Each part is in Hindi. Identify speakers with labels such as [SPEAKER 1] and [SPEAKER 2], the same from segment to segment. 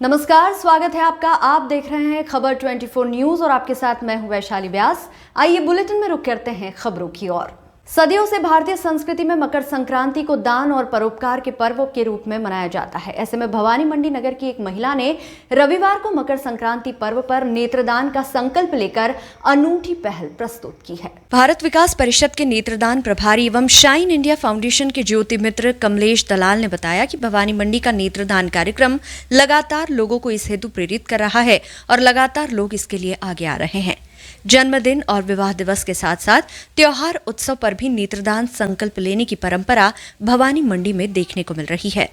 [SPEAKER 1] नमस्कार, स्वागत है आपका। आप देख रहे हैं खबर 24 न्यूज और आपके साथ मैं हूं वैशाली व्यास। आइए बुलेटिन में रुक करते हैं खबरों की ओर। सदियों से भारतीय संस्कृति में मकर संक्रांति को दान और परोपकार के पर्व के रूप में मनाया जाता है। ऐसे में भवानी मंडी नगर की एक महिला ने रविवार को मकर संक्रांति पर्व पर नेत्रदान का संकल्प लेकर अनूठी पहल प्रस्तुत की है। भारत विकास परिषद के नेत्रदान प्रभारी एवं शाइन इंडिया फाउंडेशन के ज्योति मित्र कमलेश दलाल ने बताया कि भवानी मंडी का नेत्रदान कार्यक्रम लगातार लोगों को इस हेतु प्रेरित कर रहा है और लगातार लोग इसके लिए आगे आ रहे हैं। जन्मदिन और विवाह दिवस के साथ साथ त्योहार उत्सव पर भी नेत्रदान संकल्प लेने की परंपरा भवानी मंडी में देखने को मिल रही है।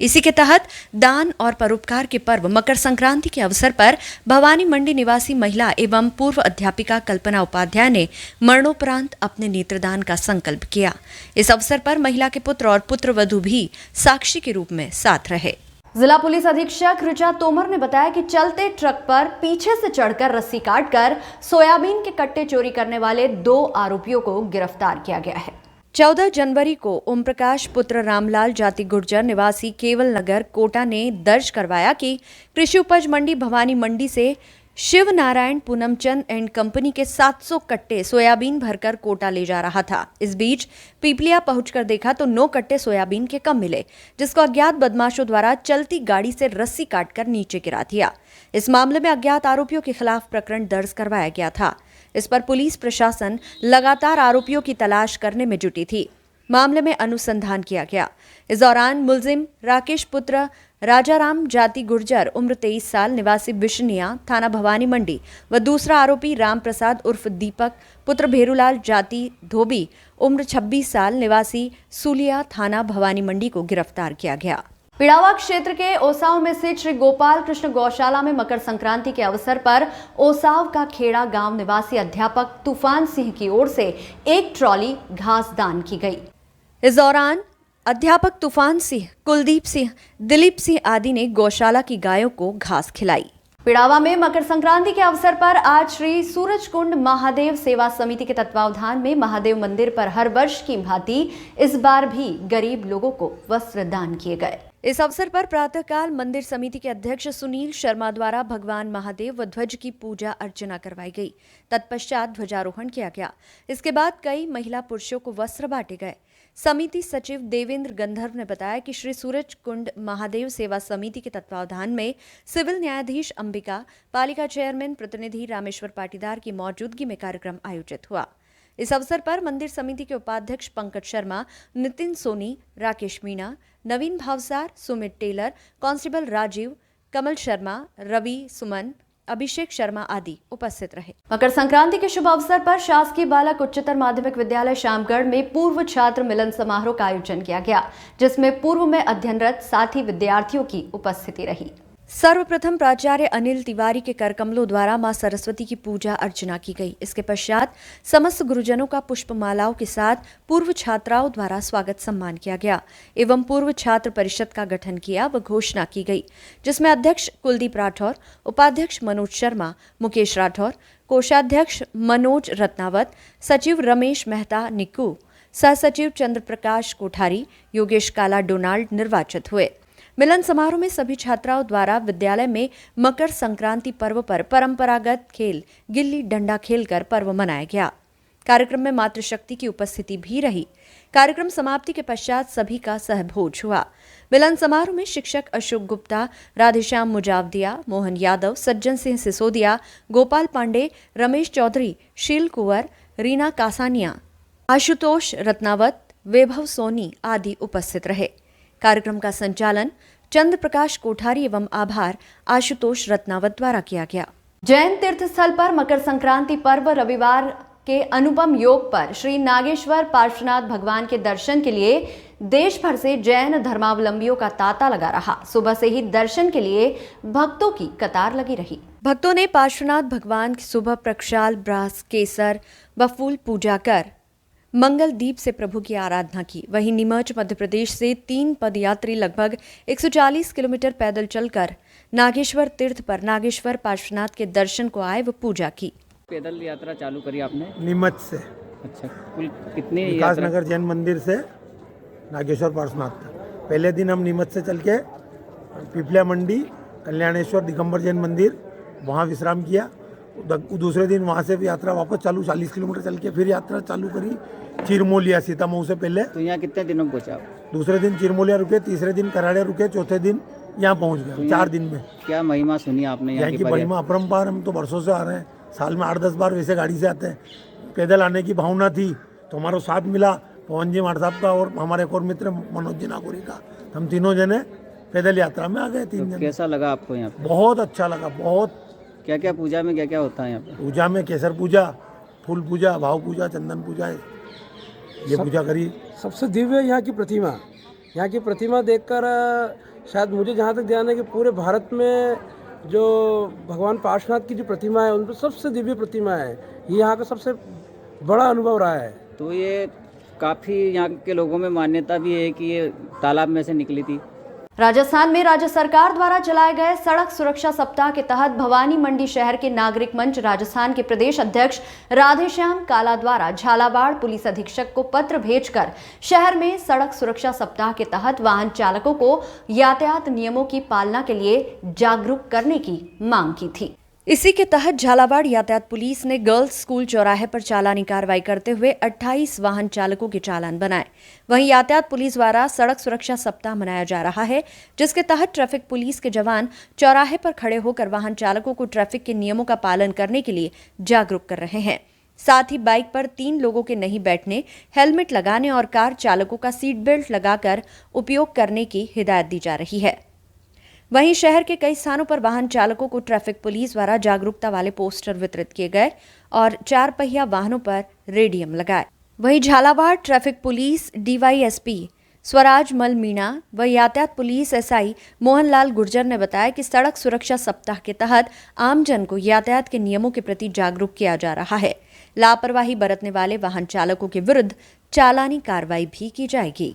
[SPEAKER 1] इसी के तहत दान और परोपकार के पर्व मकर संक्रांति के अवसर पर भवानी मंडी निवासी महिला एवं पूर्व अध्यापिका कल्पना उपाध्याय ने मरणोपरांत अपने नेत्रदान का संकल्प किया। इस अवसर पर महिला के पुत्र और पुत्रवधू भी साक्षी के रूप में साथ रहे। जिला पुलिस अधीक्षक ऋचा तोमर ने बताया कि चलते ट्रक पर पीछे से चढ़कर रस्सी काटकर सोयाबीन के कट्टे चोरी करने वाले 2 आरोपियों को गिरफ्तार किया गया है। 14 जनवरी को ओम प्रकाश पुत्र रामलाल जाति गुर्जर निवासी केवल नगर कोटा ने दर्ज करवाया कि कृषि उपज मंडी भवानी मंडी से शिव नारायण पूनमचंद एंड कंपनी के 700 कट्टे सोयाबीन भरकर कोटा ले जा रहा था। इस बीच पीपलिया पहुंचकर देखा तो 9 कट्टे सोयाबीन के कम मिले, जिसको अज्ञात बदमाशों द्वारा चलती गाड़ी से रस्सी काटकर नीचे गिरा दिया। इस मामले में अज्ञात आरोपियों के खिलाफ प्रकरण दर्ज करवाया गया था। इस पर पुलिस प्रशासन लगातार आरोपियों की तलाश करने में जुटी थी। मामले में अनुसंधान किया गया। इस दौरान मुलजिम राकेश पुत्र राजाराम जाति गुर्जर उम्र 23 साल निवासी बिशनिया थाना भवानी मंडी व दूसरा आरोपी राम प्रसाद उर्फ दीपक पुत्र भेरूलाल जाति धोबी उम्र 26 साल निवासी सुलिया थाना भवानी मंडी को गिरफ्तार किया गया। पिड़ावा क्षेत्र के ओसाव में स्थित श्री गोपाल कृष्ण गौशाला में मकर संक्रांति के अवसर पर ओसाव का खेड़ा गांव निवासी अध्यापक तूफान सिंह की ओर से एक ट्रॉली घास दान की गई। इस दौरान अध्यापक तूफान सिंह, कुलदीप सिंह, दिलीप सिंह आदि ने गौशाला की गायों को घास खिलाई। पिड़ावा में मकर संक्रांति के अवसर पर आज श्री सूरजकुंड महादेव सेवा समिति के तत्वावधान में महादेव मंदिर पर हर वर्ष की भांति इस बार भी गरीब लोगों को वस्त्र दान किए गए। इस अवसर पर प्रातःकाल मंदिर समिति के अध्यक्ष सुनील शर्मा द्वारा भगवान महादेव व ध्वज की पूजा अर्चना करवाई गई। तत्पश्चात ध्वजारोहण किया गया। इसके बाद कई महिला पुरुषों को वस्त्र बांटे गए। समिति सचिव देवेंद्र गंधर्व ने बताया कि श्री सूरज कुंड महादेव सेवा समिति के तत्वावधान में सिविल न्यायाधीश अंबिका, पालिका चेयरमैन प्रतिनिधि रामेश्वर पाटीदार की मौजूदगी में कार्यक्रम आयोजित हुआ। इस अवसर पर मंदिर समिति के उपाध्यक्ष पंकज शर्मा, नितिन सोनी, राकेश मीणा, नवीन भावसार, सुमित टेलर, कांस्टेबल राजीव, कमल शर्मा, रवि सुमन, अभिषेक शर्मा आदि उपस्थित रहे। मकर संक्रांति के शुभ अवसर पर शासकीय बालक उच्चतर माध्यमिक विद्यालय शामगढ़ में पूर्व छात्र मिलन समारोह का आयोजन किया गया, जिसमें पूर्व में अध्ययनरत साथी विद्यार्थियों की उपस्थिति रही। सर्वप्रथम प्राचार्य अनिल तिवारी के करकमलों द्वारा मां सरस्वती की पूजा अर्चना की गई। इसके पश्चात समस्त गुरुजनों का पुष्पमालाओं के साथ पूर्व छात्राओं द्वारा स्वागत सम्मान किया गया एवं पूर्व छात्र परिषद का गठन किया व घोषणा की गई, जिसमें अध्यक्ष कुलदीप राठौर, उपाध्यक्ष मनोज शर्मा, मुकेश राठौर, कोषाध्यक्ष मनोज रत्नावत, सचिव रमेश मेहता निक्कू, सह सचिव चंद्र प्रकाश कोठारी, योगेश काला डोनाल्ड निर्वाचित हुए। मिलन समारोह में सभी छात्राओं द्वारा विद्यालय में मकर संक्रांति पर्व पर परंपरागत खेल गिल्ली डंडा खेलकर पर्व मनाया गया। कार्यक्रम में मातृशक्ति की उपस्थिति भी रही। कार्यक्रम समाप्ति के पश्चात सभी का सहभोज हुआ। मिलन समारोह में शिक्षक अशोक गुप्ता, राधेश्याम मुजावदिया, मोहन यादव, सज्जन सिंह सिसोदिया, गोपाल पांडे, रमेश चौधरी, शील कुंवर, रीना कासानिया, आशुतोष रत्नावत, वैभव सोनी आदि उपस्थित रहे। कार्यक्रम का संचालन चंद्र प्रकाश कोठारी एवं आभार आशुतोष रत्नावत द्वारा किया गया। जैन तीर्थ स्थल पर मकर संक्रांति पर्व रविवार के अनुपम योग पर श्री नागेश्वर पार्श्वनाथ भगवान के दर्शन के लिए देश भर से जैन धर्मावलंबियों का तांता लगा रहा। सुबह से ही दर्शन के लिए भक्तों की कतार लगी रही। भक्तों ने पार्श्वनाथ भगवान की सुबह प्रक्षाल, ब्रास, केसर व फूल पूजा कर मंगल दीप से प्रभु की आराधना की। वहीं नीमच मध्य प्रदेश से 3 पदयात्री लगभग 140 किलोमीटर पैदल चलकर नागेश्वर तीर्थ पर नागेश्वर पार्श्वनाथ के दर्शन को आए व पूजा की।
[SPEAKER 2] पैदल यात्रा चालू करी आपने
[SPEAKER 3] नीमच से।
[SPEAKER 2] अच्छा, कुल कितने
[SPEAKER 3] विकास नगर जैन मंदिर से नागेश्वर पार्श्वनाथ तक। पहले दिन हम नीमच से चल के पिपलिया मंडी कल्याणेश्वर दिगंबर जैन मंदिर, वहाँ विश्राम किया। दूसरे दिन वहाँ से यात्रा वापस चालू, 40 किलोमीटर चल के फिर यात्रा चालू करी चिरमोलिया, सीतामऊ से पहले।
[SPEAKER 2] तो यहाँ कितने दिनों में पहुँचे आप?
[SPEAKER 3] दूसरे दिन चिरमोलिया रुके, तीसरे दिन कराड़े रुके, चौथे दिन यहाँ पहुँच गए।
[SPEAKER 2] तो
[SPEAKER 3] 4 दिन में
[SPEAKER 2] क्या महिमा सुनी आपने
[SPEAKER 3] यहाँ की महिमा अपरंपार। हम तो वर्षों से आ रहे हैं, साल में 8-10 बार वैसे गाड़ी से आते हैं। पैदल आने की भावना थी तो हमारा साथ मिला पवन जी माड़ साहब का और हमारे एक और मित्र मनोज जी नागौरी का। हम तीनों जने पैदल यात्रा में आ गए, 3 जने।
[SPEAKER 2] कैसा लगा आपको यहाँ पे?
[SPEAKER 3] बहुत अच्छा लगा, बहुत।
[SPEAKER 2] क्या क्या पूजा में क्या क्या होता है यहाँ पे?
[SPEAKER 3] पूजा में केसर पूजा, फूल पूजा, भाव पूजा, चंदन पूजा, ये पूजा करी।
[SPEAKER 4] सबसे दिव्य यहाँ की प्रतिमा। यहाँ की प्रतिमा देखकर शायद मुझे जहाँ तक ध्यान है कि पूरे भारत में जो भगवान पार्श्वनाथ की जो प्रतिमा है, उन पर सबसे दिव्य प्रतिमा है। ये यहाँ का सबसे बड़ा अनुभव रहा है।
[SPEAKER 2] तो ये काफ़ी यहाँ के लोगों में मान्यता भी है कि ये तालाब में से निकली थी।
[SPEAKER 1] राजस्थान में राज्य सरकार द्वारा चलाए गए सड़क सुरक्षा सप्ताह के तहत भवानी मंडी शहर के नागरिक मंच राजस्थान के प्रदेश अध्यक्ष राधेश्याम काला द्वारा झालावाड़ पुलिस अधीक्षक को पत्र भेजकर शहर में सड़क सुरक्षा सप्ताह के तहत वाहन चालकों को यातायात नियमों की पालना के लिए जागरूक करने की मांग की थी। इसी के तहत झालावाड़ यातायात पुलिस ने गर्ल्स स्कूल चौराहे पर चालानी कार्रवाई करते हुए 28 वाहन चालकों के चालान बनाए। वहीं यातायात पुलिस द्वारा सड़क सुरक्षा सप्ताह मनाया जा रहा है, जिसके तहत ट्रैफिक पुलिस के जवान चौराहे पर खड़े होकर वाहन चालकों को ट्रैफिक के नियमों का पालन करने के लिए जागरूक कर रहे हैं। साथ ही बाइक पर 3 लोगों के नहीं बैठने, हेलमेट लगाने और कार चालकों का सीट बेल्ट लगाकर उपयोग करने की हिदायत दी जा रही है। वहीं शहर के कई स्थानों पर वाहन चालकों को ट्रैफिक पुलिस द्वारा जागरूकता वाले पोस्टर वितरित किए गए और 4 पहिया वाहनों पर रेडियम लगाए। वहीं Jhalawar traffic police DYSP Swaraj मल मीणा व यातायात पुलिस एसआई मोहनलाल गुर्जर ने बताया कि सड़क सुरक्षा सप्ताह के तहत आमजन को यातायात के नियमों के प्रति जागरूक किया जा रहा है। लापरवाही बरतने वाले वाहन चालकों के विरुद्ध चालानी कार्रवाई भी की जाएगी।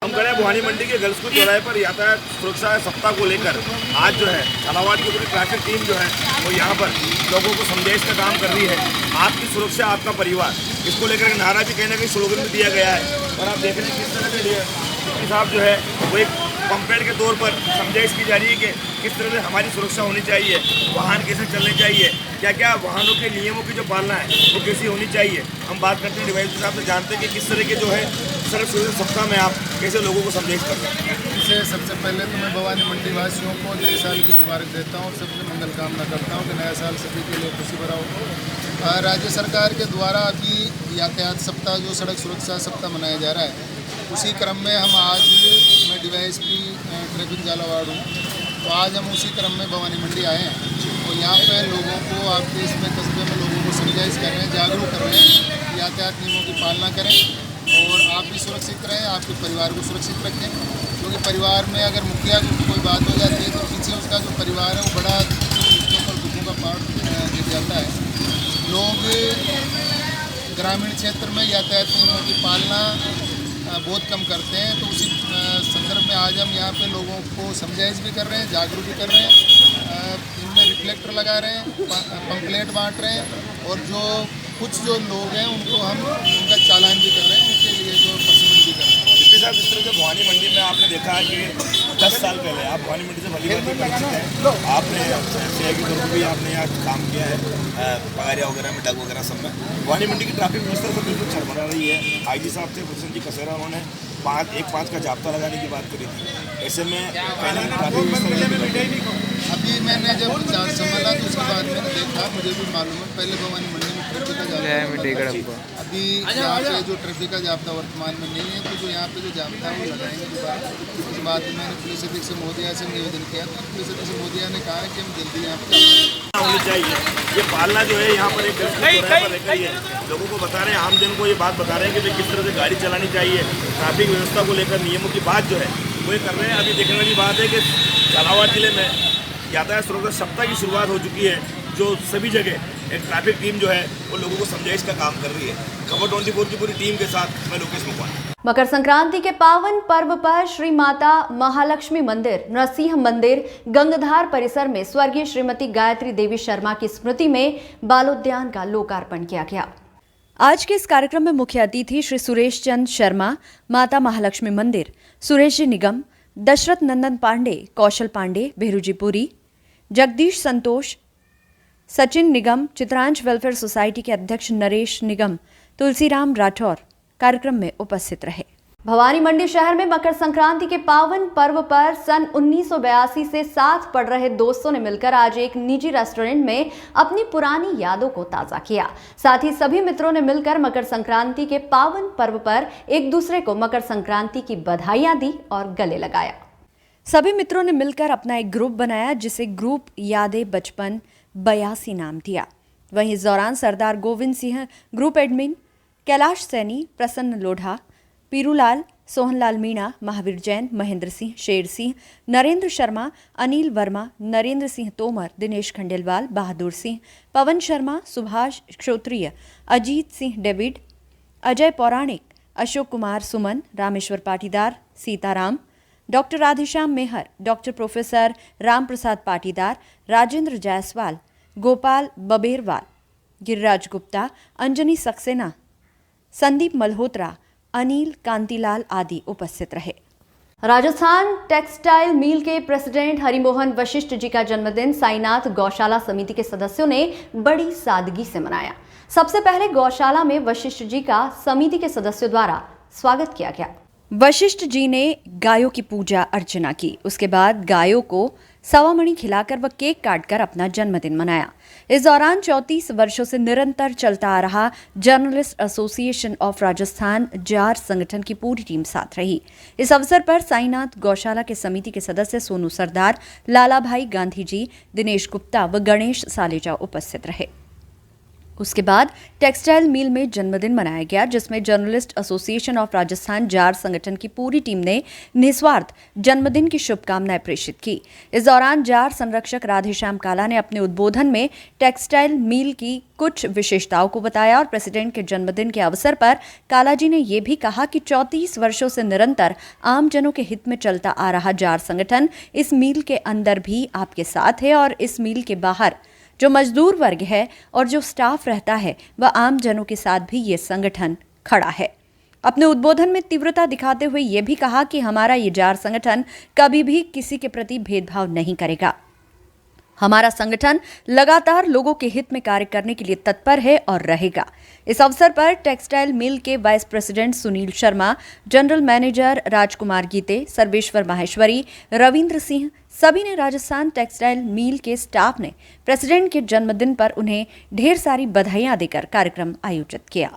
[SPEAKER 5] हम खड़े हैं भवानी मंडी के गर्ल्स स्कूल चौराहे पर यातायात सुरक्षा सप्ताह को लेकर। आज जो है झालावाड़ की पूरी ट्रैफिक टीम जो है वो यहाँ पर लोगों को समझाइश का काम कर रही है। आपकी सुरक्षा आपका परिवार, इसको लेकर एक नारा भी कहीं ना कहीं स्लोगन में दिया गया है। और आप देख रहे हैं किस तरह से डिप्टी साहब जो है वो एक पंपलेट के तौर पर समझाइश की जा रही है कि किस तरह से हमारी सुरक्षा होनी चाहिए, वाहन कैसे चलने चाहिए, क्या क्या वाहनों के नियमों की जो पालना है वो कैसी होनी चाहिए। हम बात करते हैं डिवाइस साहब से, जानते हैं कि किस तरह के जो है सड़क सुरक्षा सप्ताह में आप कैसे लोगों को समझाइश करते हैं।
[SPEAKER 6] इससे सबसे पहले तो मैं भवानी मंडी वासियों को नए साल की मुबारक देता हूँ और सबसे मंगल कामना करता हूँ कि नया साल सभी के लिए खुशी भरा हो। राज्य सरकार के द्वारा अभी यातायात सप्ताह जो सड़क सुरक्षा सप्ताह मनाया जा रहा है, उसी क्रम में हम आज, मैं डीवाईएसपी ट्रैफिक झालावाड़ हूँ, तो आज हम उसी क्रम में भवानी मंडी आए हैं। तो यहाँ पे लोगों को, आपके इसमें कस्बे में लोगों को समझाइश कर रहे हैं, जागरूक कर रहे हैं, यातायात नियमों की पालना करें और आप भी सुरक्षित रहें, आपके परिवार को सुरक्षित रखें। क्योंकि परिवार में अगर मुखिया की कोई बात हो जाती है तो पीछे उसका जो परिवार है वो बड़ा उसके ऊपर दुखों का पाठ गिर जाता है। लोग ग्रामीण क्षेत्र में यातायात नियमों की पालना बहुत कम करते हैं, तो उसी संदर्भ में आज हम यहाँ पे लोगों को समझाइश भी कर रहे हैं, जागरूक भी कर रहे हैं। इनमें रिफ्लेक्टर लगा रहे हैं, पंपलेट बांट रहे हैं और जो कुछ जो लोग हैं उनको हम उनका चालान भी कर रहे हैं, उनके लिए जो पसमन भी कर रहे हैं।
[SPEAKER 5] डिप्टी साहब, इस तरह से भवानी मंडी में आपने देखा है कि 10 साल पहले आप भवानी मंडी से भली बात परिचित हैं, आपने सीआई के तौर पर भी आपने यहाँ काम किया है, पगारिया वगैरह में, डग वगैरह सब में। भवानी मंडी की ट्रैफिक व्यवस्था तो बिल्कुल चरमरा रही है। आईजी साहब थे भूषण जी कसेरा, उन्होंने 1-5 का जाब्ता लगाने की बात करी थी। ऐसे में
[SPEAKER 6] अभी मैंने जब चार्ज संभाला तो उसके बाद मैंने देखा, मुझे भी मालूम है, पहले भवानी मंडी में ट्रैफिक का जाब्ता, अभी यहाँ पे जो ट्रैफिक का जाब्ता वर्तमान में नहीं है, तो जो यहाँ पे जो जाब्ता है वो लगाएंगे दोबारा। उसके बाद मैंने पुलिस अधीक्षक महोदया से निवेदन किया, तो पुलिस अधीक्षक महोदया ने कहा कि हम जल्दी यहाँ पे
[SPEAKER 5] होनी चाहिए। ये पालना जो है यहाँ पर एक रह गई है। लोगों को बता रहे हैं, आम जन को ये बात बता रहे हैं कि किस तरह से गाड़ी चलानी चाहिए, ट्रैफिक व्यवस्था को लेकर नियमों की बात जो है वो ये कर रहे हैं। अभी देखने वाली बात है कि झालावाड़ जिले में यातायात सुरक्षा सप्ताह की शुरुआत हो चुकी है, जो सभी जगह एक ट्रैफिक टीम जो है वो लोगों को समझाइश का काम कर रही है। खबर 24 की पूरी टीम के साथ मैं लोकेश मुखवान।
[SPEAKER 1] मकर संक्रांति के पावन पर्व पर श्री माता महालक्ष्मी मंदिर, नरसिंह मंदिर, गंगधार परिसर में स्वर्गीय श्रीमती गायत्री देवी शर्मा की स्मृति में बालोद्यान का लोकार्पण किया गया। आज के इस कार्यक्रम में मुख्य अतिथि श्री सुरेश चंद शर्मा, माता महालक्ष्मी मंदिर, सुरेश जी निगम, दशरथ नंदन पांडे, कौशल पांडे, भेरूजी पुरी, जगदीश संतोष, सचिन निगम, चित्रांश वेलफेयर सोसाइटी के अध्यक्ष नरेश निगम, तुलसीराम राठौर कार्यक्रम में उपस्थित रहे। भवानी मंडी शहर में मकर संक्रांति के पावन पर्व पर सन 1982 से साथ पढ़ रहे दोस्तों ने मिलकर आज एक निजी रेस्टोरेंट में अपनी पुरानी यादों को ताजा किया। साथ ही सभी मित्रों ने मिलकर मकर संक्रांति के पावन पर्व पर एक दूसरे को मकर संक्रांति की बधाइयां दी और गले लगाया। सभी मित्रों ने मिलकर अपना एक ग्रुप बनाया जिसे ग्रुप यादें बचपन 82 नाम दिया। वहीं इस दौरान सरदार गोविंद सिंह ग्रुप एडमिन, कैलाश सैनी, प्रसन्न लोढ़ा, पीरूलाल, सोहनलाल मीणा, महावीर जैन, महेंद्र सिंह, शेर सिंह, नरेंद्र शर्मा, अनिल वर्मा, नरेंद्र सिंह तोमर, दिनेश खंडेलवाल, बहादुर सिंह, पवन शर्मा, सुभाष क्षोत्रिय, अजीत सिंह डेविड, अजय पौराणिक, अशोक कुमार सुमन, रामेश्वर पाटीदार, सीताराम, डॉक्टर राधेश्याम मेहर, डॉक्टर प्रोफेसर राम प्रसाद पाटीदार, राजेंद्र जायसवाल, गोपाल बबेरवाल, गिरिराज गुप्ता, अंजनी सक्सेना, संदीप मल्होत्रा, अनिल कांतिलाल आदि उपस्थित रहे। राजस्थान टेक्सटाइल मिल के प्रेसिडेंट हरिमोहन वशिष्ठ जी का जन्मदिन साईनाथ गौशाला समिति के सदस्यों ने बड़ी सादगी से मनाया। सबसे पहले गौशाला में वशिष्ठ जी का समिति के सदस्यों द्वारा स्वागत किया गया। वशिष्ठ जी ने गायों की पूजा अर्चना की। उसके बाद गायों को सवामणि खिलाकर व केक काटकर अपना जन्मदिन मनाया। इस दौरान 34 वर्षों से निरंतर चलता आ रहा journalist association of Rajasthan jar संगठन की पूरी टीम साथ रही। इस अवसर पर साईनाथ गौशाला के समिति के सदस्य सोनू सरदार, लालाभाई गांधी जी, दिनेश गुप्ता व गणेश सालेजा उपस्थित रहे। उसके बाद टेक्सटाइल मिल में जन्मदिन मनाया गया, जिसमें journalist association of Rajasthan jar संगठन की पूरी टीम ने निस्वार्थ जन्मदिन की शुभकामनाएं प्रेषित की। इस दौरान जार संरक्षक राधेश्याम काला ने अपने उद्बोधन में टेक्सटाइल मिल की कुछ विशेषताओं को बताया और प्रेसिडेंट के जन्मदिन के अवसर पर काला जी ने यह भी कहा कि 34 वर्षों से निरंतर आमजनों के हित में चलता आ रहा जार संगठन इस मिल के अंदर भी आपके साथ है और इस मिल के बाहर जो मजदूर वर्ग है और जो स्टाफ रहता है वह आम जनों के साथ भी ये संगठन खड़ा है। अपने उद्बोधन में तीव्रता दिखाते हुए ये भी कहा कि हमारा ये जार संगठन कभी भी किसी के प्रति भेदभाव नहीं करेगा। हमारा संगठन लगातार लोगों के हित में कार्य करने के लिए तत्पर है और रहेगा। इस अवसर पर टेक्सटाइल मिल के vice president Sunil Sharma, general manager Rajkumar Gite, Sarveshwar Maheshwari, Ravindra Singh, सभी ने राजस्थान टेक्सटाइल मिल के स्टाफ ने प्रेसिडेंट के जन्मदिन पर उन्हें ढेर सारी बधाइयां देकर कार्यक्रम आयोजित किया।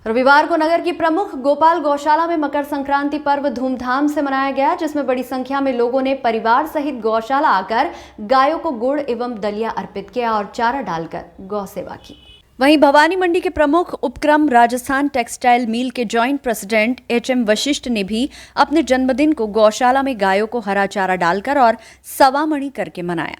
[SPEAKER 1] रविवार को नगर की प्रमुख गोपाल गौशाला में मकर संक्रांति पर्व धूमधाम से मनाया गया, जिसमें बड़ी संख्या में लोगों ने परिवार सहित गौशाला आकर गायों को गुड़ एवं दलिया अर्पित किया और चारा डालकर गौ सेवा की। वहीं भवानी मंडी के प्रमुख उपक्रम राजस्थान टेक्सटाइल मिल के जॉइंट प्रेसिडेंट HM वशिष्ठ ने भी अपने जन्मदिन को गौशाला में गायों को हरा चारा डालकर और सवामणि करके मनाया।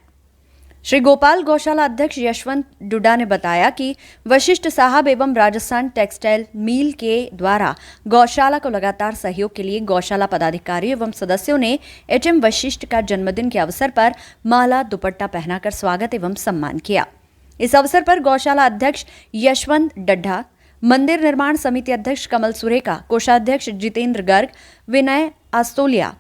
[SPEAKER 1] श्री गोपाल गौशाला अध्यक्ष यशवंत डुडा ने बताया कि वशिष्ठ साहब एवं राजस्थान टेक्सटाइल मिल के द्वारा गौशाला को लगातार सहयोग के लिए गौशाला पदाधिकारियों एवं सदस्यों ने HM वशिष्ठ का जन्मदिन के अवसर पर माला दुपट्टा पहनाकर स्वागत एवं सम्मान किया। इस अवसर पर गौशाला अध्यक्ष यशवंत डड्ढा, मंदिर निर्माण समिति अध्यक्ष कमल सुरेका, कोषाध्यक्ष जितेंद्र गर्ग, विनय आस्तोलिया,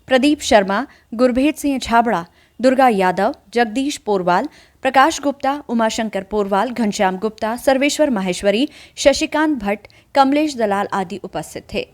[SPEAKER 1] प्रदीप शर्मा, गुरभेद सिंह छाबड़ा, दुर्गा यादव, जगदीश पोरवाल, प्रकाश गुप्ता, उमाशंकर पोरवाल, घनश्याम गुप्ता, सर्वेश्वर माहेश्वरी, शशिकांत भट्ट, कमलेश दलाल आदि उपस्थित थे।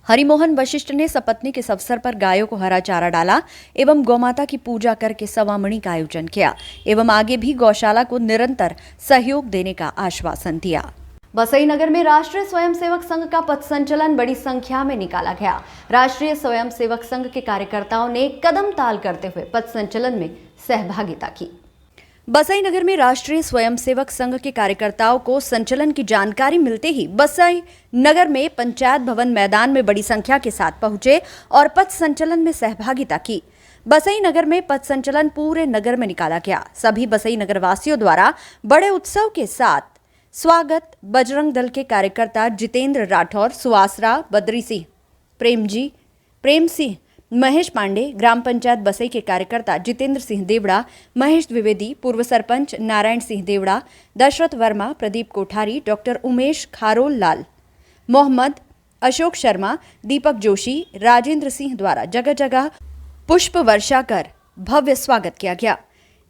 [SPEAKER 1] हरिमोहन वशिष्ठ ने सपत्नी के इस अवसर पर गायों को हरा चारा डाला एवं गौमाता की पूजा करके सवामणि का आयोजन किया एवं आगे भी गौशाला को निरंतर सहयोग देने का आश्वासन दिया। बसई नगर में राष्ट्रीय स्वयंसेवक संघ का पथ संचलन बड़ी संख्या में निकाला गया। राष्ट्रीय स्वयंसेवक संघ के कार्यकर्ताओं ने कदम ताल करते हुए पथ संचलन में सहभागिता की। बसई नगर में राष्ट्रीय स्वयंसेवक संघ के कार्यकर्ताओं को संचलन की जानकारी मिलते ही बसई नगर में पंचायत भवन मैदान में बड़ी संख्या के साथ पहुंचे और पथ संचलन में सहभागिता की। बसई नगर में पथ संचलन पूरे नगर में निकाला गया। सभी बसई नगर वासियों द्वारा बड़े उत्सव के साथ स्वागत बजरंग दल के कार्यकर्ता जितेंद्र राठौर, सुवासरा, बद्री सिंह, प्रेम सिंह, महेश पांडे, ग्राम पंचायत बसई के कार्यकर्ता जितेंद्र सिंह देवड़ा, महेश द्विवेदी, पूर्व सरपंच नारायण सिंह देवड़ा, दशरथ वर्मा, प्रदीप कोठारी, डॉक्टर उमेश खारोल लाल, मोहम्मद अशोक शर्मा, दीपक जोशी, राजेंद्र सिंह द्वारा जगह जगह पुष्प वर्षा कर भव्य स्वागत किया गया।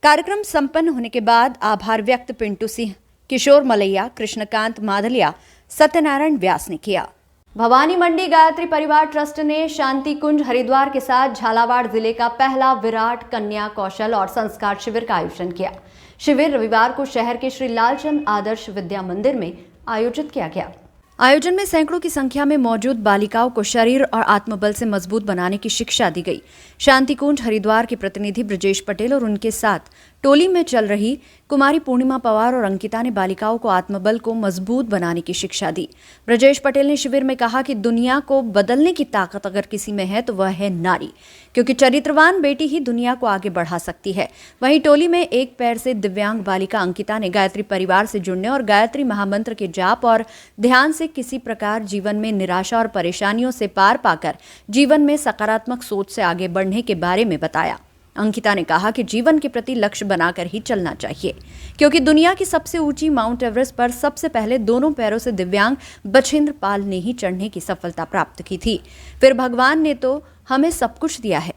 [SPEAKER 1] कार्यक्रम संपन्न होने के बाद आभार व्यक्त पिंटू सिंह, किशोर मलैया, कृष्णकांत माधलिया, सत्यनारायण व्यास ने किया। भवानी मंडी गायत्री परिवार ट्रस्ट ने शांति कुंज हरिद्वार के साथ झालावाड़ जिले का पहला विराट कन्या कौशल और संस्कार शिविर का आयोजन किया। शिविर रविवार को शहर के श्री लालचंद आदर्श विद्या मंदिर में आयोजित किया गया। आयोजन में सैकड़ों की संख्या में मौजूद बालिकाओं को शरीर और आत्मबल से मजबूत बनाने की शिक्षा दी गई। शांति कुंज हरिद्वार के प्रतिनिधि ब्रजेश पटेल और उनके साथ टोली में चल रही कुमारी पूर्णिमा पवार और अंकिता ने बालिकाओं को आत्मबल को मजबूत बनाने की शिक्षा दी। ब्रजेश पटेल ने शिविर में कहा कि दुनिया को बदलने की ताकत अगर किसी में है तो वह है नारी, क्योंकि चरित्रवान बेटी ही दुनिया को आगे बढ़ा सकती है। वहीं टोली में एक पैर से दिव्यांग बालिका अंकिता ने गायत्री परिवार से जुड़ने और गायत्री महामंत्र के जाप और ध्यान से किसी प्रकार जीवन में निराशा और परेशानियों से पार पाकर जीवन में सकारात्मक सोच से आगे बढ़ने के बारे में बताया। अंकिता ने कहा कि जीवन के प्रति लक्ष्य बनाकर ही चलना चाहिए, क्योंकि दुनिया की सबसे ऊंची माउंट एवरेस्ट पर सबसे पहले दोनों पैरों से दिव्यांग बछेंद्र पाल ने ही चढ़ने की सफलता प्राप्त की थी। फिर भगवान ने तो हमें सब कुछ दिया है।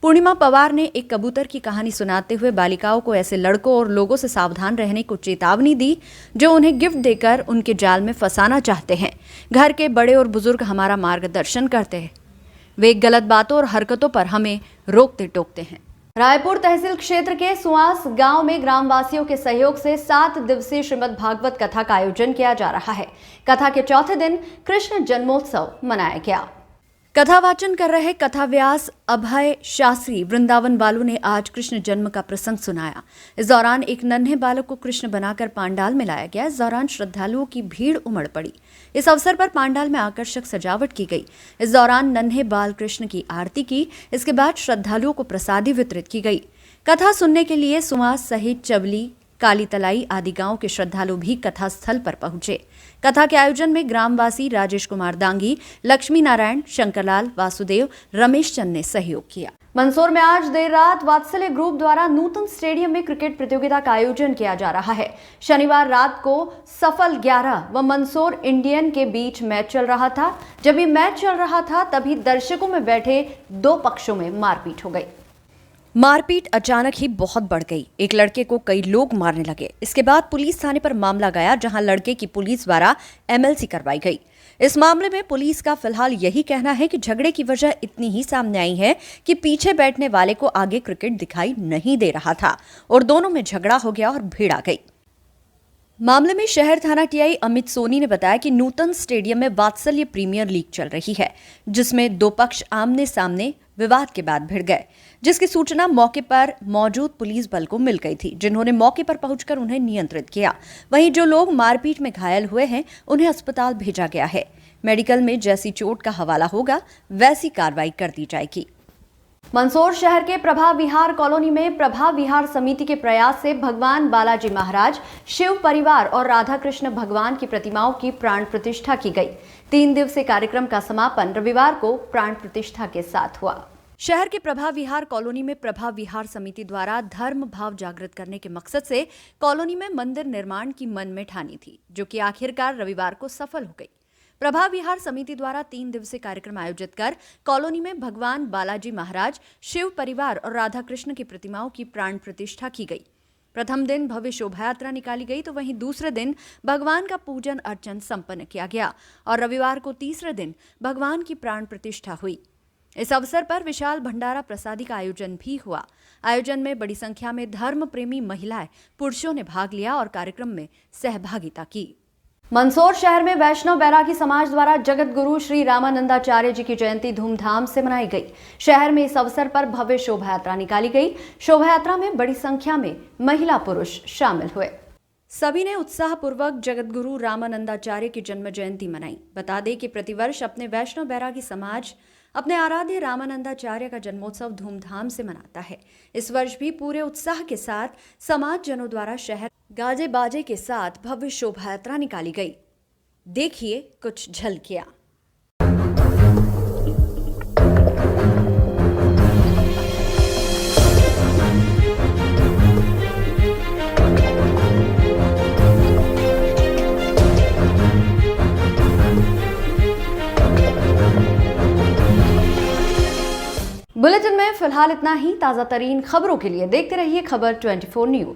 [SPEAKER 1] पूर्णिमा पवार ने एक कबूतर की कहानी सुनाते हुए बालिकाओं को ऐसे लड़कों और लोगों से सावधान रहने को चेतावनी दी जो उन्हें गिफ्ट देकर उनके जाल में फंसाना चाहते हैं। घर के बड़े और बुजुर्ग हमारा मार्गदर्शन करते हैं, वे गलत बातों और हरकतों पर हमें रोकते टोकते हैं। रायपुर तहसील क्षेत्र के सुआस गांव में ग्रामवासियों के सहयोग से 7 दिवसीय श्रीमद् भागवत कथा का आयोजन किया जा रहा है। कथा के चौथे दिन कृष्ण जन्मोत्सव मनाया गया। कथा वाचन कर रहे कथाव्यास अभय शास्त्री वृंदावन बालू ने आज कृष्ण जन्म का प्रसंग सुनाया। इस दौरान एक नन्हे बालक को कृष्ण बनाकर पांडाल में लाया गया। इस दौरान श्रद्धालुओं की भीड़ उमड़ पड़ी। इस अवसर पर पांडाल में आकर्षक सजावट की गई। इस दौरान नन्हे बाल कृष्ण की आरती की। इसके बाद श्रद्धालुओं को प्रसादी वितरित की गई। कथा सुनने के लिए सुआस सहित चवली, काली तलाई आदि गांव के श्रद्धालु भी कथा स्थल पर पहुंचे। कथा के आयोजन में ग्रामवासी राजेश कुमार दांगी, लक्ष्मी नारायण, शंकरलाल, वासुदेव, रमेश चंद ने सहयोग किया। मंदसौर में आज देर रात वात्सल्य ग्रुप द्वारा नूतन स्टेडियम में क्रिकेट प्रतियोगिता का आयोजन किया जा रहा है। शनिवार रात को सफल 11 व मंदसौर इंडियन के बीच मैच चल रहा था। जब ये मैच चल रहा था तभी दर्शकों में बैठे 2 पक्षों में मारपीट हो गई। मारपीट अचानक ही बहुत बढ़ गई। एक लड़के को कई लोग मारने लगे। इसके बाद पुलिस थाने पर मामला गया, जहां लड़के की पुलिस द्वारा MLC करवाई गई। इस मामले में पुलिस का फिलहाल यही कहना है कि झगड़े की वजह इतनी ही सामने आई है कि पीछे बैठने वाले को आगे क्रिकेट दिखाई नहीं दे रहा था और दोनों में झगड़ा हो गया और भीड़ आ गई। मामले में शहर थाना TI अमित सोनी ने बताया कि नूतन स्टेडियम में वात्सल्य प्रीमियर लीग चल रही है, जिसमें 2 पक्ष आमने सामने विवाद के बाद भिड़ गए, जिसकी सूचना मौके पर मौजूद पुलिस बल को मिल गई थी, जिन्होंने मौके पर पहुंचकर उन्हें नियंत्रित किया। वहीं जो लोग मारपीट में घायल हुए हैं उन्हें अस्पताल भेजा गया है। मेडिकल में जैसी चोट का हवाला होगा वैसी कार्रवाई कर दी जाएगी। मंदसौर शहर के प्रभा विहार कॉलोनी में प्रभा विहार समिति के प्रयास से भगवान बालाजी महाराज, शिव परिवार और राधा कृष्ण भगवान की प्रतिमाओं की प्राण प्रतिष्ठा की गई। 3 दिवसीय कार्यक्रम का समापन रविवार को प्राण प्रतिष्ठा के साथ हुआ। शहर के प्रभा विहार कॉलोनी में प्रभा विहार समिति द्वारा धर्म भाव जागृत करने के मकसद से कॉलोनी में मंदिर निर्माण की मन में ठानी थी, जो कि आखिरकार रविवार को सफल हो गई। प्रभा विहार समिति द्वारा 3 दिवसीय कार्यक्रम आयोजित कर कॉलोनी में भगवान बालाजी महाराज, शिव परिवार और राधा कृष्ण की प्रतिमाओं की प्राण प्रतिष्ठा की गई। प्रथम दिन भव्य शोभा यात्रा निकाली गई, तो वहीं दूसरे दिन भगवान का पूजन अर्चन संपन्न किया गया और रविवार को तीसरे दिन भगवान की प्राण प्रतिष्ठा हुई। इस अवसर पर विशाल भंडारा प्रसादी का आयोजन भी हुआ। आयोजन में बड़ी संख्या में धर्म प्रेमी महिलाएं, पुरुषों ने भाग लिया और कार्यक्रम में सहभागिता की। मंदसौर शहर में वैष्णव बैरागी समाज द्वारा जगत गुरु श्री रामानंदाचार्य जी की जयंती धूमधाम से मनाई गई। शहर में इस अवसर पर भव्य शोभा यात्रा निकाली गई। शोभा यात्रा में बड़ी संख्या में महिला पुरुष शामिल हुए। सभी ने उत्साहपूर्वक जगत गुरु रामानंदाचार्य की जन्म जयंती मनाई। बता दें कि प्रतिवर्ष अपने वैष्णव बैरागी समाज अपने आराध्य रामानंदाचार्य का जन्मोत्सव धूमधाम से मनाता है। इस वर्ष भी पूरे उत्साह के साथ समाज जनों द्वारा शहर गाजे बाजे के साथ भव्य शोभा यात्रा निकाली गई। देखिए कुछ झलकियां। बुलेटिन में फिलहाल इतना ही। ताज़ा तरीन खबरों के लिए देखते रहिए खबर 24 न्यूज।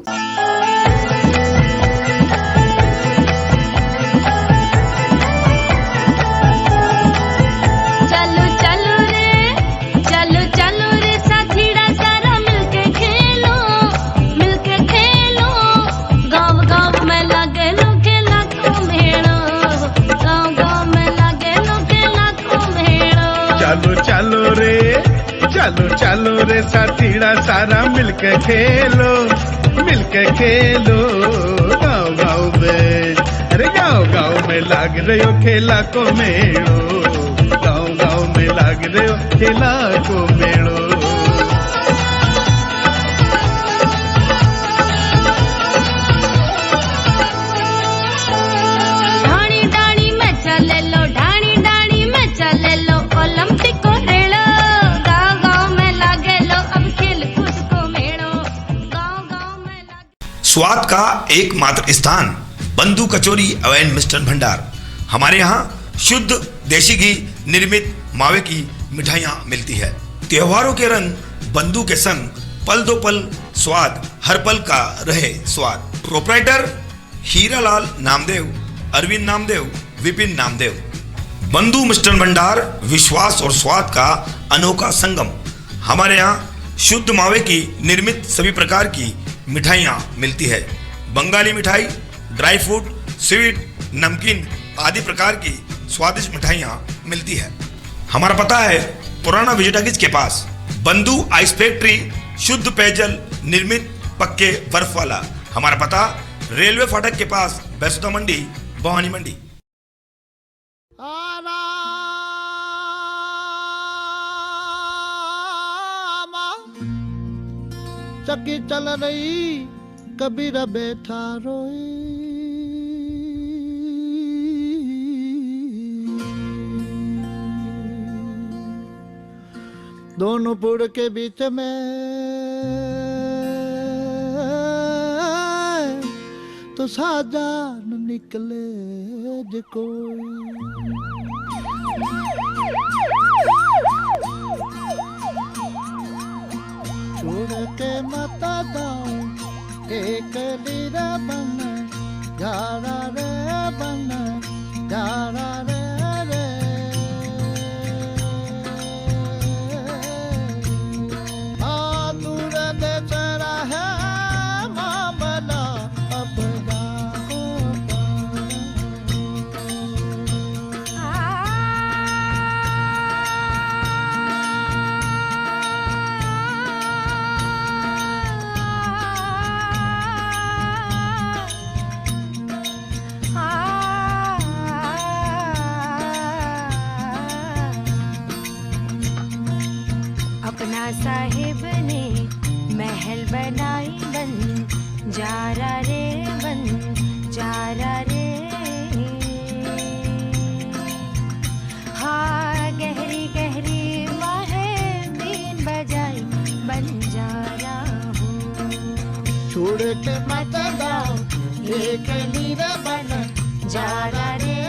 [SPEAKER 7] चलो रे साथीड़ा सारा मिलके खेलो गाँव में। अरे गाँव में लाग रहे हो खेला को मेड़ो, गाँव में लाग रहे हो खेला को मेड़ो।
[SPEAKER 5] स्वाद का एकमात्र स्थान बंधु कचौरी एवं मिष्ठान भंडार। हमारे यहाँ शुद्ध देसी घी निर्मित मावे की मिठाइयाँ मिलती है। त्योहारों के रंग बंधु के संग पल दो पल स्वाद, हर पल का रहे स्वाद। प्रोप्राइटर हीरालाल नामदेव, अरविंद नामदेव, विपिन नामदेव। बंधु मिष्ठान भंडार विश्वास और स्वाद का अनोखा संगम। हमारे यहाँ शुद्ध मावे की निर्मित सभी प्रकार की मिठाइयाँ मिलती है। बंगाली मिठाई, ड्राई फ्रूट, स्वीट, नमकीन आदि प्रकार की स्वादिष्ट मिठाइयाँ मिलती है। हमारा पता है पुराना विजयटागिज के पास, बंधु आइस फैक्ट्री, शुद्ध पेयजल निर्मित पक्के बर्फ वाला। हमारा पता रेलवे फाटक के पास, बैसुदा मंडी, भवानी मंडी।
[SPEAKER 8] चक्की चल रही कबीर बैठा रोई, दोनों पुड़ के बीच में तो साजान निकले जो कोई। छोड़ के मता दाओ एक लीरा बन, जारा रे बन, जारा रे रे। दूर देश रहे मामला अपना
[SPEAKER 9] अपना साहिब ने महल बनाई बन, जारा रे बन, जारा रे। हाँ गहरी गहरी माहे बीन बजाई बन जारा हूँ।
[SPEAKER 8] छोड़ के मत जाओ एक लीरा बन,
[SPEAKER 9] जारा रे